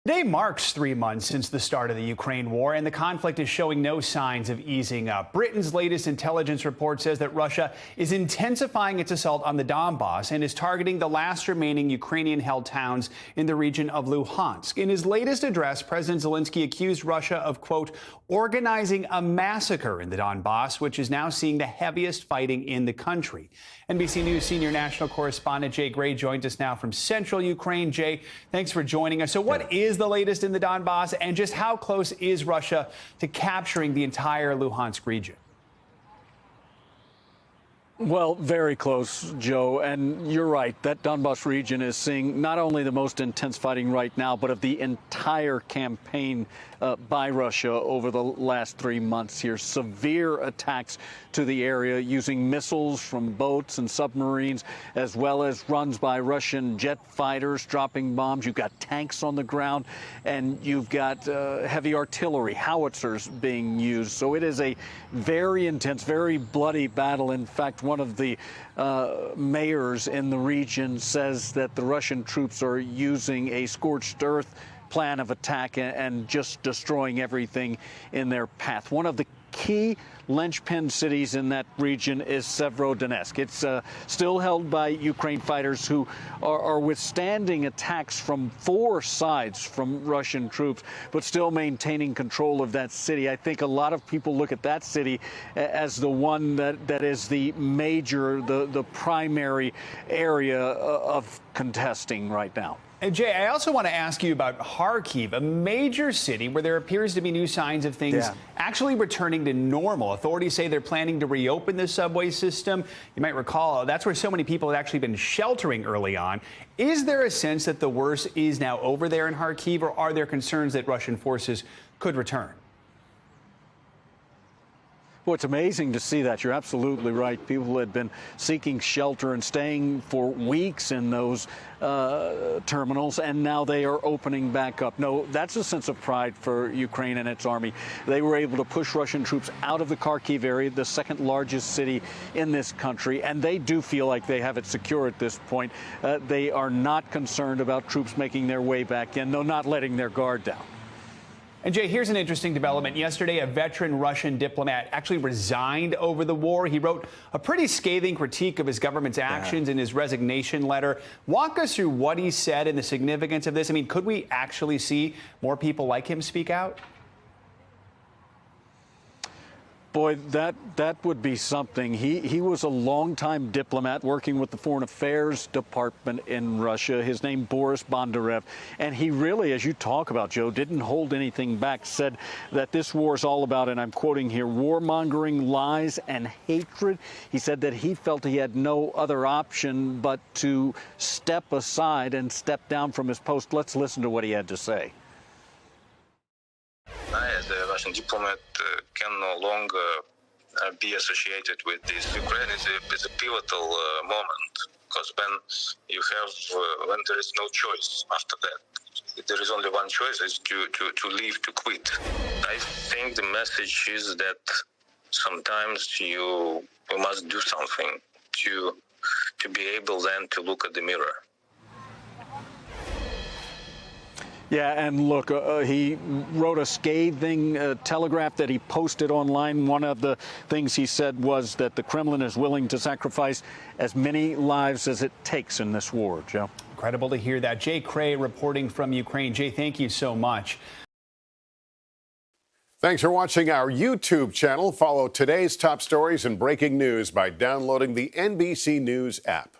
Today marks 3 months since the start of the Ukraine war, and the conflict is showing no signs of easing up. Britain's latest intelligence report says that Russia is intensifying its assault on the Donbas and is targeting the last remaining Ukrainian-held towns in the region of Luhansk. In his latest address, President Zelenskyy accused Russia of, quote, organizing a massacre in the Donbas, which is now seeing the heaviest fighting in the country. NBC News senior national correspondent Jay Gray joins us now from central Ukraine. Jay, thanks for joining us. So what is the latest in the Donbas, and just how close is Russia to capturing the entire Luhansk region? Well, very close, Joe, and you're right. That Donbas region is seeing not only the most intense fighting right now, but of the entire campaign by Russia over the last 3 months here. Severe attacks to the area using missiles from boats and submarines, as well as runs by Russian jet fighters dropping bombs. You've got tanks on the ground, and you've got heavy artillery, howitzers being used. So it is a very intense, very bloody battle. In fact, one of the mayors in the region says that the Russian troops are using a scorched earth plan of attack and just destroying everything in their path. One of the key linchpin cities in that region is Severodonetsk. It's still held by Ukraine fighters who are withstanding attacks from 4 sides from Russian troops, but still maintaining control of that city. I think a lot of people look at that city as the one that is the major, the primary area of contesting right now. And Jay, I also want to ask you about Kharkiv, a major city where there appears to be new signs of things actually returning to normal. Authorities say they're planning to reopen the subway system. You might recall that's where so many people had actually been sheltering early on. Is there a sense that the worst is now over there in Kharkiv, or are there concerns that Russian forces could return? Well, it's amazing to see that. You're absolutely right. People had been seeking shelter and staying for weeks in those terminals, and now they are opening back up. No, that's a sense of pride for Ukraine and its army. They were able to push Russian troops out of the Kharkiv area, the second largest city in this country, and they do feel like they have it secure at this point. They are not concerned about troops making their way back in, though not letting their guard down. And Jay, here's an interesting development. Yesterday, a veteran Russian diplomat actually resigned over the war. He wrote a pretty scathing critique of his government's actions in his resignation letter. Walk us through what he said and the significance of this. I mean, could we actually see more people like him speak out? Boy, that would be something. He was a longtime diplomat working with the Foreign Affairs Department in Russia. His name, Boris Bondarev. And he really, as you talk about, Joe, didn't hold anything back, said that this war is all about, and I'm quoting here, warmongering, lies, and hatred. He said that he felt he had no other option but to step aside and step down from his post. Let's listen to what he had to say. I, as a Russian diplomat, can no longer be associated with this. Ukraine is a pivotal moment, because when there is no choice after that, there is only one choice: is to leave, to quit. I think the message is that sometimes you must do something to be able then to look at the mirror. Yeah, and look, he wrote a scathing telegraph that he posted online. One of the things he said was that the Kremlin is willing to sacrifice as many lives as it takes in this war, Joe. Incredible to hear that. Jay Gray reporting from Ukraine. Jay, thank you so much. Thanks for watching our YouTube channel. Follow today's top stories and breaking news by downloading the NBC News app.